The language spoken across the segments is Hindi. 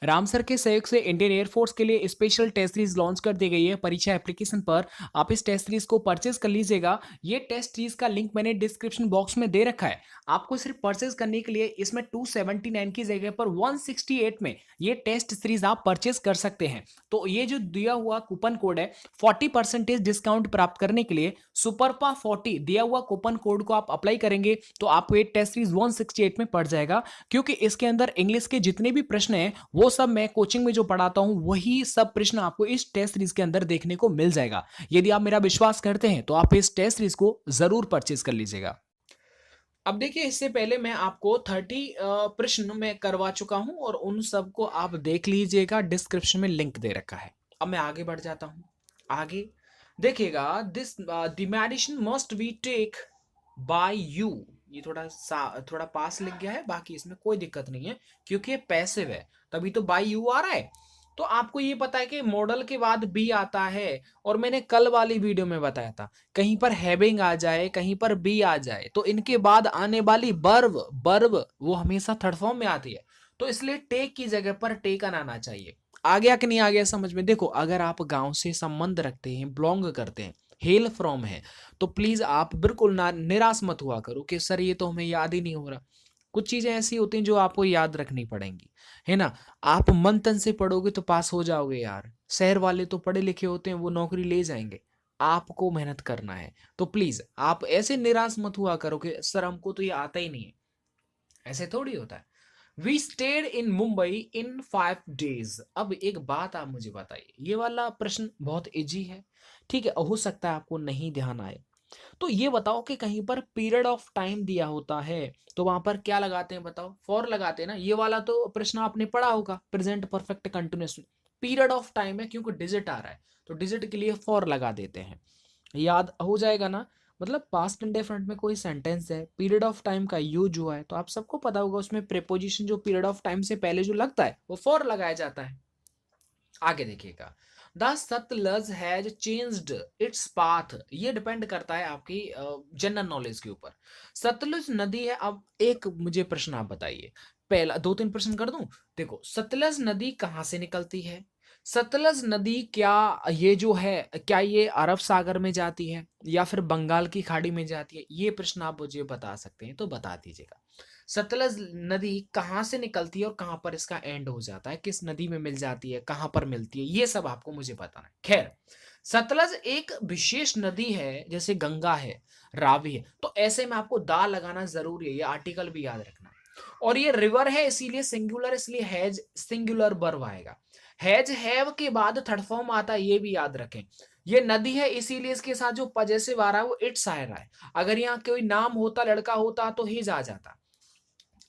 राम सर के सहयोग से इंडियन एयरफोर्स के लिए स्पेशल टेस्ट सीरीज लॉन्च कर दी गई है परीक्षा एप्लीकेशन पर। आप इस टेस्ट सीरीज को परचेज कर लीजिएगा। ये टेस्ट सीरीज का लिंक मैंने डिस्क्रिप्शन बॉक्स में दे रखा है। आपको सिर्फ परचेज करने के लिए इसमें 279 की जगह पर 168 में ये टेस्ट सीरीज आप परचेज कर सकते हैं। तो ये जो दिया हुआ कूपन कोड है 40% डिस्काउंट प्राप्त करने के लिए सुपरपा 40 दिया हुआ कूपन कोड को आप अप्लाई करेंगे तो आपको ये टेस्ट सीरीज 168 में पड़ जाएगा। क्योंकि इसके अंदर इंग्लिश के जितने भी प्रश्न हैं वो सब मैं कोचिंग में जो पढ़ाता हूं वही सब प्रश्न आपको इस टेस्ट सीरीज के अंदर देखने को मिल जाएगा। यदि आप मेरा विश्वास करते हैं तो आप इस टेस्ट सीरीज को जरूर परचेज कर लीजिएगा। अब देखिए, इससे पहले मैं आपको 30 प्रश्न मैं करवा चुका हूं और उन सब को आप देख लीजिएगा, डिस्क्रिप्शन में लिंक दे रखा है। अब मैं आगे बढ़ जाता हूं। आगे देखिएगा, this the medicine must be take by you. ये थोड़ा पास लिख गया है, बाकी इसमें कोई दिक्कत नहीं है क्योंकि ये पैसिव है, तभी तो बाय यू आ रहा है। तो आपको ये पता है कि मॉडल के बाद बी आता है, और मैंने कल वाली वीडियो में बताया था कहीं पर हैविंग आ जाए कहीं पर बी आ जाए तो इनके बाद आने वाली बर्व बर्व वो हमेशा थर्ड फॉर्म में आती है। तो इसलिए टेक की जगह पर टेकन आना चाहिए। आ गया कि नहीं आ गया समझ में? देखो, अगर आप गांव से संबंध रखते हैं, बिलोंग करते हैं, हेल फ्रॉम है, तो प्लीज आप बिल्कुल ना निराश मत हुआ करो कि सर ये तो हमें याद ही नहीं हो रहा। कुछ चीजें ऐसी होती हैं जो आपको याद रखनी पड़ेंगी, है ना। आप मन तन से पढ़ोगे तो पास हो जाओगे यार। शहर वाले तो पढ़े लिखे होते हैं, वो नौकरी ले जाएंगे। आपको मेहनत करना है। तो प्लीज आप ऐसे निराश मत हुआ करो कि सर हमको तो ये आता ही नहीं है। ऐसे थोड़ी होता है। We stayed in Mumbai in 5 days। अब एक बात आप मुझे बताइए, ये वाला प्रश्न बहुत इजी है, ठीक है, हो सकता है आपको नहीं ध्यान आए। तो ये बताओ कि कहीं पर पीरियड ऑफ टाइम दिया होता है तो वहां पर क्या लगाते हैं? बताओ, फॉर लगाते हैं ना। ये वाला तो प्रश्न आपने पढ़ा होगा, present perfect continuous. Period of time है क्योंकि डिजिट आ रहा है तो डिजिट के लिए फॉर लगा देते हैं। याद हो जाएगा ना। मतलब पास्ट इंडेफिनिट में कोई सेंटेंस है, पीरियड ऑफ टाइम का यूज हुआ है तो आप सबको पता होगा उसमें प्रीपोजिशन जो पीरियड ऑफ टाइम से पहले जो लगता है वो फॉर लगाया जाता है। आगे देखिएगा, the Sutlej has changed its path. ये डिपेंड करता है आपकी जनरल नॉलेज के ऊपर। सतलुज नदी है। अब एक मुझे प्रश्न आप बताइए, पहला 2-3 प्रश्न कर दूं। देखो, सतलज नदी कहाँ से निकलती है? सतलज नदी क्या ये जो है, क्या ये अरब सागर में जाती है या फिर बंगाल की खाड़ी में जाती है? ये प्रश्न आप मुझे बता सकते हैं तो बता दीजिएगा। सतलज नदी कहाँ से निकलती है और कहाँ पर इसका एंड हो जाता है, किस नदी में मिल जाती है, कहाँ पर मिलती है, ये सब आपको मुझे बताना है। खैर, सतलज एक विशेष नदी है, जैसे गंगा है, रावी है, तो ऐसे में आपको दा लगाना जरूरी है। ये आर्टिकल भी याद रखना। और ये रिवर है इसीलिए सिंगुलर, इसलिए हैज सिंगुलर वर्ब आएगा। हैज हैव के बाद थर्ड फॉर्म आता है, ये भी याद रखें। ये नदी है इसीलिए इसके साथ जो पजेसिव आ रहा है वो इट्स आ रहा है। अगर यहाँ कोई नाम होता, लड़का होता तो हिज आ जाता।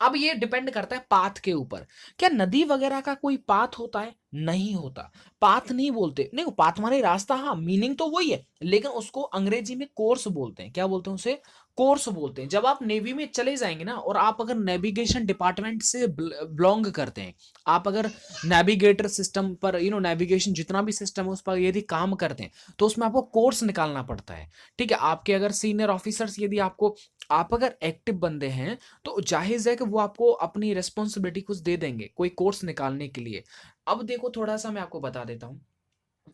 अब ये डिपेंड करता है पाथ के ऊपर। क्या नदी वगैरह का कोई पाथ होता है? नहीं होता। पाथ नहीं बोलते, नहीं, पाथ माने रास्ता, हाँ मीनिंग तो वही है, लेकिन उसको अंग्रेजी में कोर्स बोलते हैं। क्या बोलते हैं उसे? कोर्स बोलते हैं। जब आप नेवी में चले जाएंगे ना, और आप अगर नेविगेशन डिपार्टमेंट से बिलोंग करते हैं, आप अगर नेविगेटर सिस्टम पर, नेविगेशन जितना भी सिस्टम है उस पर यदि काम करते हैं तो उसमें आपको कोर्स निकालना पड़ता है। ठीक है, आपके अगर सीनियर ऑफिसर्स, यदि आप अगर एक्टिव बंदे हैं तो जाहिर है कि वो आपको अपनी रिस्पॉन्सिबिलिटी कुछ दे देंगे कोई कोर्स निकालने के लिए। अब देखो, थोड़ा सा मैं आपको बता देता हूँ।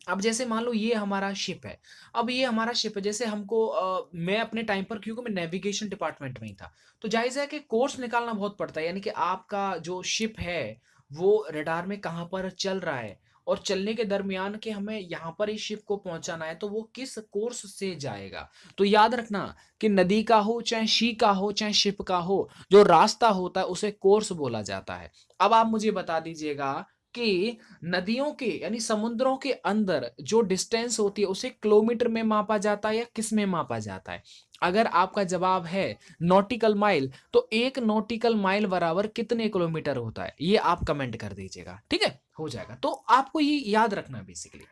अब जैसे मान लो ये हमारा शिप है। अब ये हमारा शिप है, जैसे हमको मैं अपने टाइम पर, क्योंकि मैं नेविगेशन डिपार्टमेंट में ही था, तो जाहिर है कि कोर्स निकालना बहुत पड़ता है। यानी कि आपका जो शिप है वो रडार में कहाँ पर चल रहा है, और चलने के दरमियान कि हमें यहाँ पर इस शिप को पहुंचाना है तो वो किस कोर्स से जाएगा। तो याद रखना कि नदी का हो, चाहे शी का हो, चाहे शिप का हो, जो रास्ता होता है उसे कोर्स बोला जाता है। अब आप मुझे बता दीजिएगा कि नदियों के यानी समुद्रों के अंदर जो डिस्टेंस होती है उसे किलोमीटर में मापा जाता है या किस में मापा जाता है? अगर आपका जवाब है नॉटिकल माइल, तो 1 नॉटिकल माइल बराबर कितने किलोमीटर होता है, ये आप कमेंट कर दीजिएगा। ठीक है, हो जाएगा। तो आपको ये याद रखना है बेसिकली।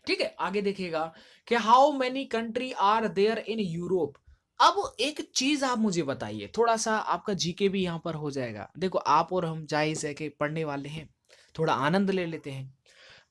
ठीक है, आगे देखिएगा कि how many country are there in Europe. अब एक चीज आप मुझे बताइए, थोड़ा सा आपका जीके भी यहां पर हो जाएगा। देखो, आप और हम जाहिर है कि पढ़ने वाले हैं, थोड़ा आनंद ले लेते हैं।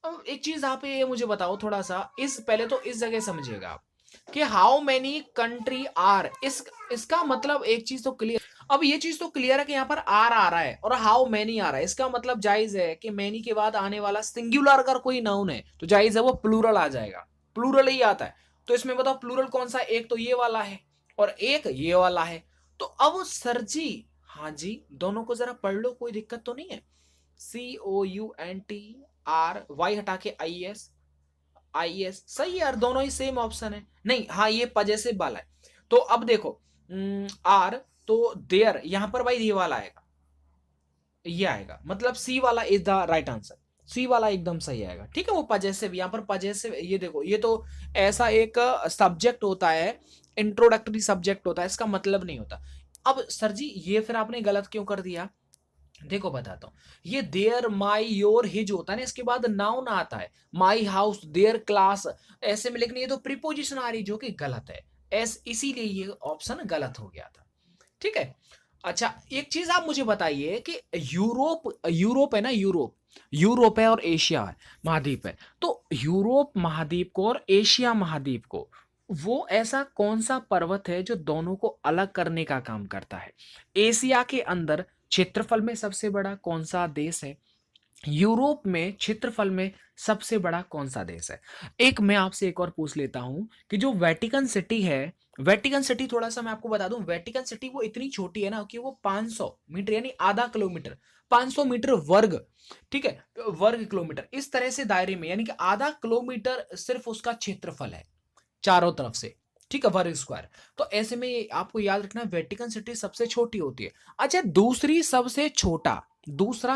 अब एक चीज आप ये मुझे बताओ, थोड़ा सा इस पहले तो इस जगह समझिएगा आप कि हाउ मेनी कंट्री आर, इसका मतलब एक चीज तो क्लियर। अब ये चीज तो क्लियर है कि यहाँ पर आर आ रहा है और हाउ मैनी आ रहा है, इसका मतलब जायज है कि मैनी के बाद आने वाला सिंगुलर अगर कोई नाउन है तो जायज है वो प्लूरल आ जाएगा, प्लूरल ही आता है। तो इसमें बताओ प्लूरल कौन सा, एक तो ये वाला है और एक ये वाला है। तो अब सर जी, हाँ जी, दोनों को जरा पढ़ लो, कोई दिक्कत तो नहीं है। COUNTRY हटा के IES सही है यार, दोनों ही सेम ऑप्शन है। नहीं हाँ, ये पजेसिव वाला है। तो अब देखो आर, तो देयर यहां पर भाई ये वाला आएगा, ये आएगा, मतलब सी वाला इज द राइट आंसर, सी वाला एकदम सही आएगा। ठीक है, वो पजेसिव, यहाँ पर पजेसिव, ये देखो ये तो ऐसा एक सब्जेक्ट होता है, इंट्रोडक्टरी सब्जेक्ट होता है, इसका मतलब नहीं होता। अब सर जी ये फिर आपने गलत क्यों कर दिया, देखो बताता हूं। ये देयर माई योर हिज होता है ना, इसके बाद नाउन आता है, माई हाउस, देयर क्लास, ऐसे में लिखनी है तो प्रीपोजिशन आ रही जो कि गलत है, इसीलिए ये ऑप्शन गलत हो गया था। ठीक है। अच्छा एक चीज आप मुझे बताइए कि यूरोप, यूरोप है ना, यूरोप, यूरोप है और एशिया है, महाद्वीप है। तो यूरोप महाद्वीप को और एशिया महाद्वीप को, वो ऐसा कौन सा पर्वत है जो दोनों को अलग करने का काम करता है? एशिया के अंदर क्षेत्रफल में सबसे बड़ा कौन सा देश है? यूरोप में क्षेत्रफल में सबसे बड़ा कौन सा देश है? एक मैं आपसे एक और पूछ लेता हूं कि जो वेटिकन सिटी है, वेटिकन सिटी थोड़ा सा मैं आपको बता दूं, वेटिकन सिटी वो इतनी छोटी है ना कि वो 500 मीटर यानी आधा किलोमीटर, 500 मीटर वर्ग, ठीक है, वर्ग किलोमीटर इस तरह से दायरे में, यानी कि आधा किलोमीटर सिर्फ उसका क्षेत्रफल है चारों तरफ से, ठीक है, वर्ग स्क्वायर। तो ऐसे में आपको याद रखना वेटिकन सिटी सबसे छोटी होती है। अच्छा दूसरा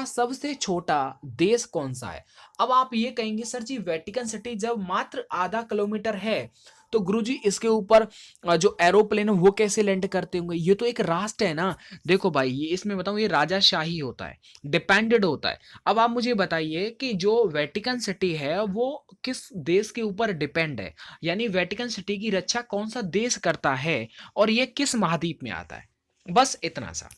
सबसे छोटा देश कौन सा है? अब आप ये कहेंगे सर जी वेटिकन सिटी जब मात्र आधा किलोमीटर है तो गुरुजी इसके ऊपर जो एरोप्लेन है वो कैसे लैंड करते होंगे? ये तो एक राष्ट्र है ना। देखो भाई ये इसमें बताऊं, ये राजाशाही होता है, डिपेंडेंट होता है। अब आप मुझे बताइए कि जो वेटिकन सिटी है वो किस देश के ऊपर डिपेंड है, यानी वेटिकन सिटी की रक्षा कौन सा देश करता है और ये किस महाद्वीप में आता है? बस इतना सा।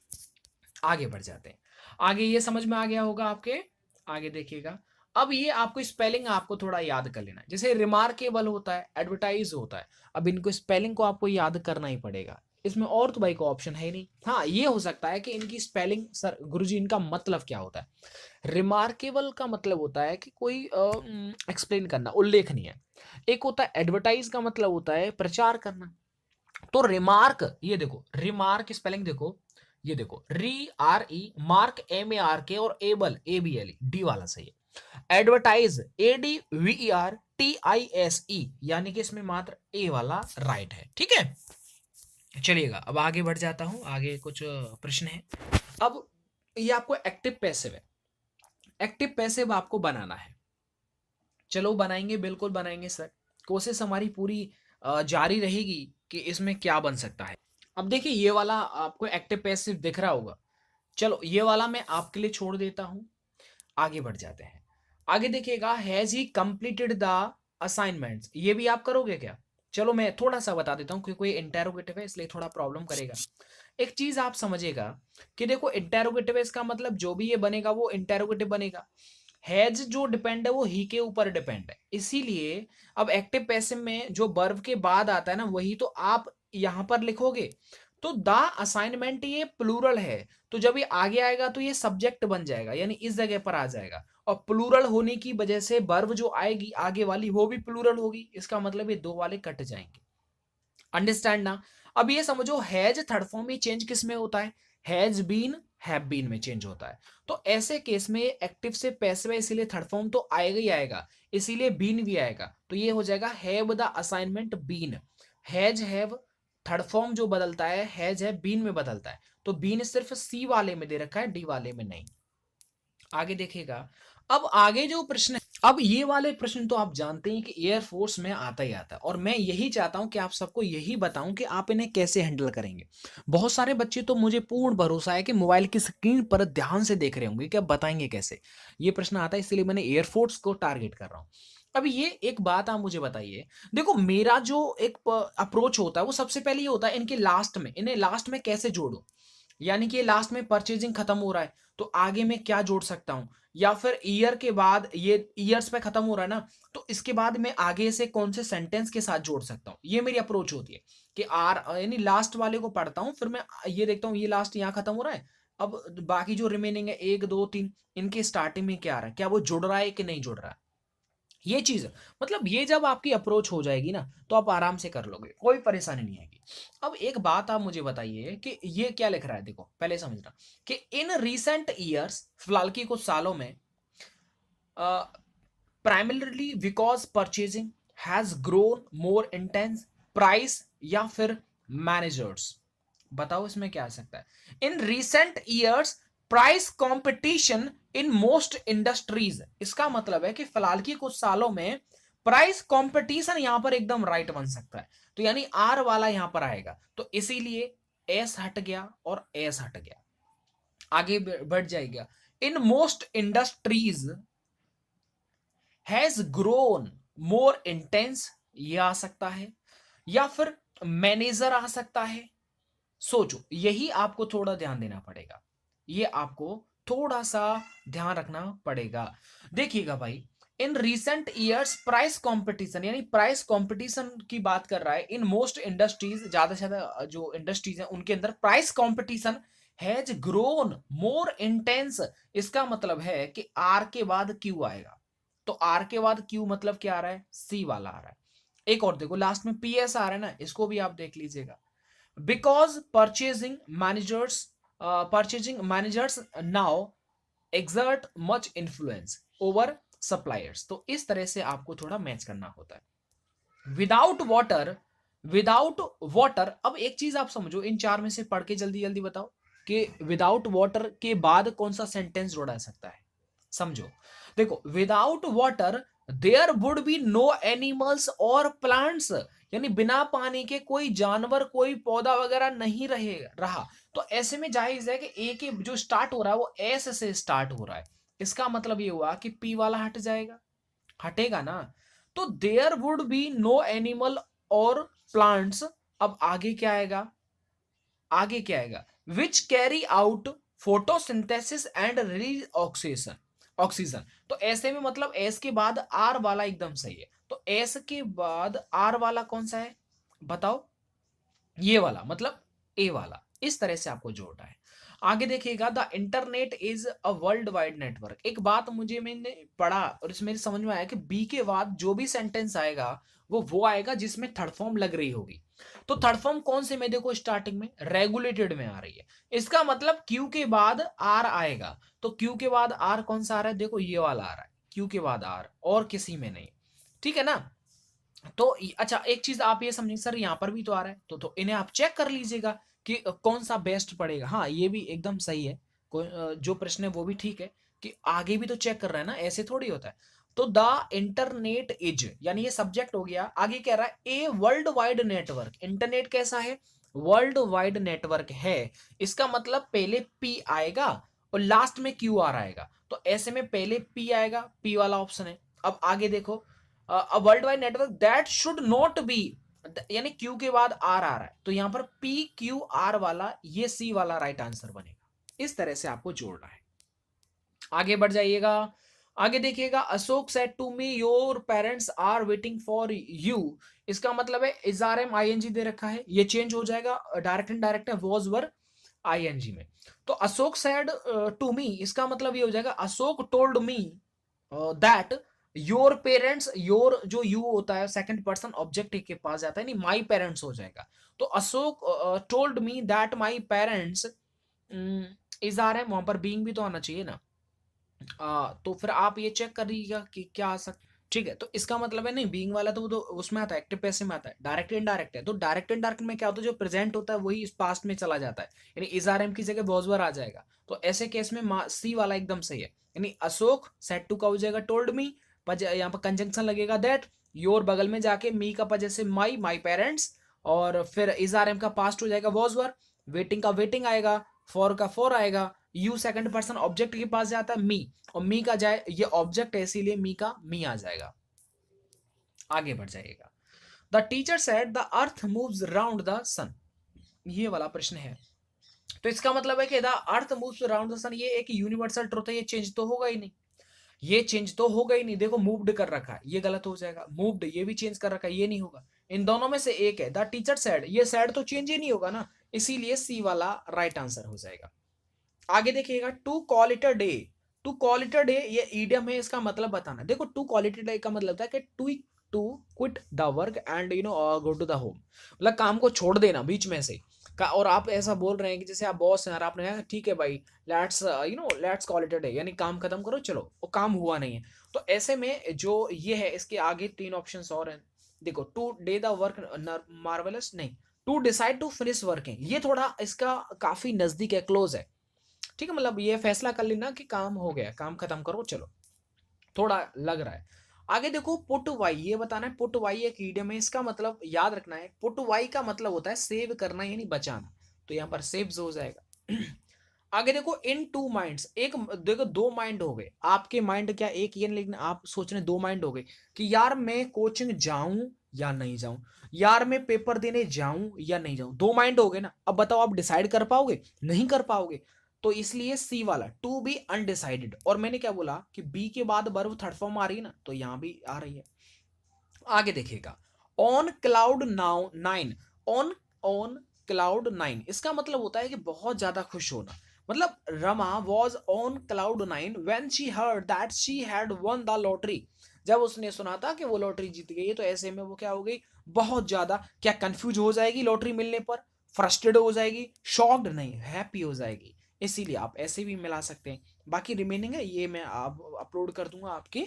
आगे बढ़ जाते हैं। आगे ये समझ में आ गया होगा आपके, आगे देखिएगा। अब ये आपको स्पेलिंग आपको थोड़ा याद कर लेना है। जैसे रिमार्केबल होता है, एडवर्टाइज होता है, अब इनको स्पेलिंग को आपको याद करना ही पड़ेगा। इसमें और तो भाई को ऑप्शन है ही नहीं। हाँ ये हो सकता है कि इनकी स्पेलिंग, सर गुरुजी इनका मतलब क्या होता है? रिमार्केबल का मतलब होता है कि कोई एक्सप्लेन करना, उल्लेखनीय। एक होता है एडवर्टाइज का मतलब होता है प्रचार करना। तो रिमार्क, ये देखो रिमार्क स्पेलिंग देखो, ये देखो REMARK MARK और एबल ABL डी वाला सही है। एडवर्टाइज ADVERTISE, यानी कि इसमें मात्र ए वाला राइट है। ठीक है, चलिएगा अब आगे बढ़ जाता हूं, आगे कुछ प्रश्न है। अब ये आपको एक्टिव पैसिव है, एक्टिव पैसिव आपको बनाना है। चलो बनाएंगे, बिल्कुल बनाएंगे सर, कोशिश हमारी पूरी जारी रहेगी कि इसमें क्या बन सकता है। अब देखिए ये वाला आपको एक्टिव पैसिव दिख रहा होगा, चलो ये वाला मैं आपके लिए छोड़ देता हूं, आगे बढ़ जाते हैं। आगे देखिएगा, has he completed the assignments, ये भी आप करोगे क्या? चलो मैं थोड़ा सा बता देता हूँ क्योंकि कोई इंटेरोगेटिव है इसलिए थोड़ा प्रॉब्लम करेगा। एक चीज आप समझेगा कि देखो इंटेरोगेटिव है, इसका मतलब जो भी ये बनेगा वो इंटेरोगेटिव बनेगा। हैज जो डिपेंड है वो ही के ऊपर डिपेंड है, इसीलिए अब एक्टिव पैसिव में जो वर्ब के बाद आता है ना वही तो आप यहां पर लिखोगे। तो द असाइनमेंट ये प्लूरल है, तो जब ये आगे आएगा तो ये सब्जेक्ट बन जाएगा, यानी इस जगह पर आ जाएगा। और प्लूरल होने की वजह से वर्ब जो आएगी आगे वाली वो भी प्लूरल होगी, इसका मतलब ये दो वाले कट जाएंगे। अंडरस्टैंड ना? अब ये समझो हैज थर्ड फॉर्म में चेंज किस में होता है? हैज बीन, हैव बीन में चेंज होता है। तो ऐसे केस में एक्टिव से पैसिव है इसीलिए थर्ड फॉर्म तो आएगा ही आएगा, इसीलिए बीन भी आएगा। तो ये हो जाएगा have the assignment been. Has have third form जो बदलता है हैज है बीन में बदलता है, तो बीन सिर्फ सी वाले में दे रखा है, डी वाले में नहीं। आगे देखिएगा, अब आगे जो प्रश्न है, अब ये वाले प्रश्न तो आप जानते हैं कि एयरफोर्स में आता ही आता है, और मैं यही चाहता हूं कि आप सबको यही बताऊं कि आप इन्हें कैसे हैंडल करेंगे। बहुत सारे बच्चे तो मुझे पूर्ण भरोसा है कि मोबाइल की स्क्रीन पर ध्यान से देख रहे होंगे कि आप बताएंगे कैसे। ये प्रश्न आता है इसलिए मैंने एयरफोर्स को टारगेट कर रहा हूं। अब ये एक बात आप मुझे बताइए, देखो मेरा जो एक अप्रोच होता है वो सबसे पहले ये होता है इनके लास्ट में, इन्हें लास्ट में कैसे जोड़ूं, यानी कि लास्ट में परचेजिंग खत्म हो रहा है तो आगे में क्या जोड़ सकता हूं, या फिर ईयर के बाद ये ईयर्स पे खत्म हो रहा है ना, तो इसके बाद मैं आगे से कौन से सेंटेंस के साथ जोड़ सकता हूं, ये मेरी अप्रोच होती है। कि आर यानी लास्ट वाले को पढ़ता हूं, फिर मैं ये देखता हूं ये लास्ट यहां खत्म हो रहा है, अब बाकी जो रिमेनिंग है 1 2 3 इनके स्टार्टिंग में क्या आ रहा है, क्या वो जुड़ रहा है कि नहीं जुड़ रहा है। ये चीज मतलब ये जब आपकी अप्रोच हो जाएगी ना तो आप आराम से कर लोगे, कोई परेशानी नहीं आएगी। अब एक बात आप मुझे बताइए कि ये क्या लिख रहा है, देखो पहले समझना कि इन रीसेंट ईयर्स, फिलहाल की कुछ सालों में, primarily because purchasing has grown more intense, price या फिर मैनेजर्स, बताओ इसमें क्या आ सकता है। In recent years price competition in most industries, इसका मतलब है कि फिलहाल की कुछ सालों में प्राइस कंपटीशन यहां पर एकदम राइट बन सकता है, तो यानी आर वाला यहां पर आएगा, तो इसीलिए एस हट गया और एस हट गया, आगे बढ़ जाएगा। In most industries has grown more intense, ये आ सकता है, या फिर मैनेजर आ सकता है। सोचो, यही आपको थोड़ा ध्यान देना पड़ेगा, ये आपको थोड़ा सा ध्यान रखना पड़ेगा। देखिएगा भाई, in recent years price competition, यानी प्राइस कंपटीशन की बात कर रहा है। इन मोस्ट इंडस्ट्रीज, ज्यादा से ज्यादा जो इंडस्ट्रीज हैं उनके अंदर price competition has grown more intense, इसका मतलब है कि आर के बाद क्यू आएगा, तो आर के बाद क्यू मतलब क्या आ रहा है, सी वाला आ रहा है। एक और देखो, लास्ट में पीएस आ रहा है ना, इसको भी आप देख लीजिएगा। Because purchasing managers now exert much influence over suppliers, तो इस तरह से आपको थोड़ा मैच करना होता है। विदाउट वाटर, अब एक चीज आप समझो, इन चार में से पढ़ के जल्दी जल्दी बताओ कि विदाउट वाटर के बाद कौन सा सेंटेंस जोड़ा सकता है, समझो। देखो, without water there would be no animals और प्लांट्स, यानी बिना पानी के कोई जानवर कोई पौधा वगैरह नहीं रहा, तो ऐसे में जाहिर है कि ए के जो स्टार्ट हो रहा है वो एस से स्टार्ट हो रहा है, इसका मतलब ये हुआ कि पी वाला हट जाएगा, हटेगा ना। तो there would be no animal और प्लांट्स, अब आगे क्या आएगा, आगे क्या आएगा, which carry out photosynthesis and release oxygen, oxygen. तो ऐसे में मतलब एस के बाद आर वाला एकदम सही है, तो एस के बाद आर वाला कौन सा है बताओ, ये वाला मतलब ए वाला, इस तरह से आपको जोड़ना है। आगे देखिएगा, the internet is a world wide network, एक बात मुझे मैंने पढ़ा और इसमें समझ में आया कि बी के बाद जो भी सेंटेंस आएगा वो आएगा जिसमें थर्ड फॉर्म लग रही होगी, तो थर्ड फॉर्म कौन से में, देखो स्टार्टिंग में रेगुलेटेड में आ रही है, इसका मतलब क्यू के बाद आर आएगा, तो क्यू के बाद आर कौन सा आ रहा है, देखो ये वाला आ रहा है, क्यू के बाद आर और किसी में नहीं, ठीक है ना। तो अच्छा, एक चीज आप ये समझिए, सर यहाँ पर भी तो आ रहा है, तो इन्हें आप चेक कर लीजिएगा कि कौन सा बेस्ट पड़ेगा। हाँ, ये भी एकदम सही है, जो प्रश्न है वो भी ठीक है कि आगे भी तो चेक कर रहा है ना, ऐसे थोड़ी होता है। तो द इंटरनेट इज, यानी ये सब्जेक्ट हो गया, आगे कह रहा है a world wide network, internet कैसा है, वर्ल्ड वाइड नेटवर्क है, इसका मतलब पहले पी आएगा और लास्ट में क्यू आर आएगा, तो ऐसे में पहले पी आएगा, पी वाला ऑप्शन है। अब आगे देखो, a world wide network that should not be, यानी क्यू के बाद आर आ रहा है, तो यहां पर पी क्यू आर वाला, ये सी वाला राइट आंसर बनेगा, इस तरह से आपको जोड़ना है। आगे बढ़ जाइएगा, आगे देखिएगा, Ashok said to me your parents are waiting for you, इसका मतलब है is are M I N G दे रखा है, ये चेंज हो जाएगा, डायरेक्ट एंड डायरेक्ट है, was were I N G में। तो अशोक सेड टू मी, इसका मतलब ये हो जाएगा Ashok told me that your parents, your जो यू होता है सेकंड पर्सन ऑब्जेक्ट के पास जाता है, नहीं माई पेरेंट्स हो जाएगा, तो Ashok told me that my parents, is are am, वहां पर बीइंग भी तो आना चाहिए ना, तो फिर आप ये चेक करिएगा कि क्या आ सकता, ठीक है। तो इसका मतलब है, नहीं बीइंग वाला तो वो तो उसमें आता है, एक्टिव पैसिव में आता है, डायरेक्ट इनडायरेक्ट है, तो डायरेक्ट इनडायरेक्ट में क्या होता है, जो प्रेजेंट होता है वही इस पास्ट में चला जाता है, यानी इज आर एम की जगह वॉज वर आ जाएगा, तो ऐसे केस में सी वाला एकदम सही है, यानी अशोक सेड टू का हो जाएगा टोल्ड मी, यहाँ पर कंजंक्शन लगेगा दैट, योर बगल में जाके मी का पा जैसे माई, माई पेरेंट्स, और फिर इज आर एम का पास्ट हो जाएगा वॉज वर, वेटिंग का वेटिंग आएगा, फॉर का फॉर आएगा, यू सेकंड पर्सन ऑब्जेक्ट के पास जाता है मी, और मी का जाए, ये ऑब्जेक्ट है इसीलिए मी का मी आ जाएगा। आगे बढ़ जाइएगा, the teacher said the earth moves round the sun, ये वाला प्रश्न है, तो इसका मतलब है कि the earth moves round the sun, ये एक यूनिवर्सल ट्रुथ है, ये चेंज तो होगा ही नहीं, ये चेंज तो होगा ही नहीं, देखो मूव्ड कर रखा है, ये गलत हो जाएगा, मूव्ड ये भी चेंज कर रखा है, ये नहीं होगा, इन दोनों में से एक है। द टीचर सेड, ये सेड तो चेंज ही नहीं होगा ना, इसीलिए सी वाला राइट आंसर हो जाएगा। आगे देखिएगा, to call it a day. To call it a day ये ईडियम है, इसका मतलब बताना। देखो to call it a day का मतलब होता है कि to quit the work and go to the home, मतलब काम को छोड़ देना बीच में से का। और आप ऐसा बोल रहे हैं कि जैसे आप बॉस हैं और आपने कहा, ठीक है भाई let's call it a day, यानी काम खत्म करो चलो, वो काम हुआ नहीं है। तो ऐसे में जो ये है, इसके आगे तीन ऑप्शंस और हैं। देखो, today the work marvellous, नहीं, to decide to finish working, ये थोड़ा इसका काफी नजदीक है, क्लोज है। ठीक है, मतलब ये फैसला कर लेना कि काम हो गया, काम खत्म करो चलो, थोड़ा लग रहा है। आगे देखो, पुट वाई, ये बताना है पुट वाई एक ईडियम है, इसका मतलब याद रखना है, पुट वाई का मतलब होता है सेव करना यानी बचाना, तो यहाँ पर सेव्स हो जाएगा। आगे देखो, इन टू माइंड्स, एक देखो दो माइंड हो गए आपके, माइंड क्या एक ये, लेकिन आप सोच रहे दो माइंड हो गए कि यार मैं कोचिंग जाऊं या नहीं जाऊं, यार मैं पेपर देने जाऊं या नहीं जाऊं, दो माइंड हो गए ना। अब बताओ आप डिसाइड कर पाओगे, नहीं कर पाओगे। तो इसलिए सी वाला टू बी अनडिसाइडेड। और मैंने क्या बोला कि बी के बाद वर्ब थर्ड फॉर्म आ रही है ना, तो यहां भी आ रही है। आगे देखिएगा, on cloud now nine, on on cloud nine, इसका मतलब होता है कि बहुत ज्यादा खुश होना। मतलब Rama was on cloud nine when she heard that she had one the lottery, जब उसने सुना था कि वो लॉटरी जीत गई है, तो ऐसे में वो क्या हो गई, बहुत ज्यादा, क्या कंफ्यूज हो जाएगी लॉटरी मिलने पर, फ्रस्ट्रेट हो जाएगी, शॉक्ड नहीं, हैप्पी हो जाएगी। इसीलिए आप ऐसे भी मिला सकते हैं। बाकी रिमेनिंग है ये मैं आप अपलोड कर दूंगा आपके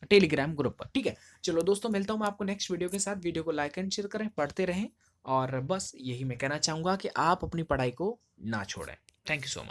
टेलीग्राम ग्रुप पर, ठीक है। चलो दोस्तों, मिलता हूँ मैं आपको नेक्स्ट वीडियो के साथ। वीडियो को लाइक एंड शेयर करें, पढ़ते रहें, और बस यही मैं कहना चाहूँगा कि आप अपनी पढ़ाई को ना छोड़ें। Thank you so much.